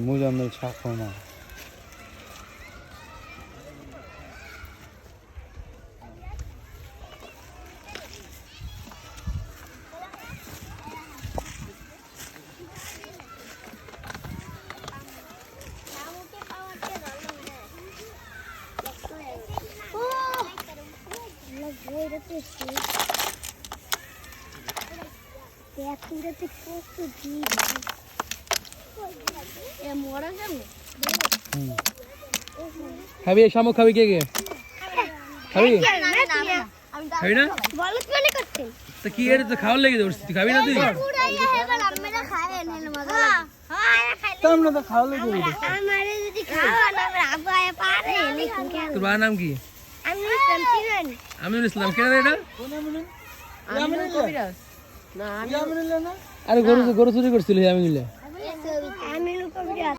무전을 찾고만. খাবি শামুক খাবি কে কে খাবি খাবি না তো কি এর তো খাওয়ার লেগে ধরছিস তুই খাবি না তুই আমরা তো খাওয়ার লেগে তোর বাবার নাম কি আমিনুল ইসলাম কেন এটা আরে গরু চুরি করছিল আমিনুল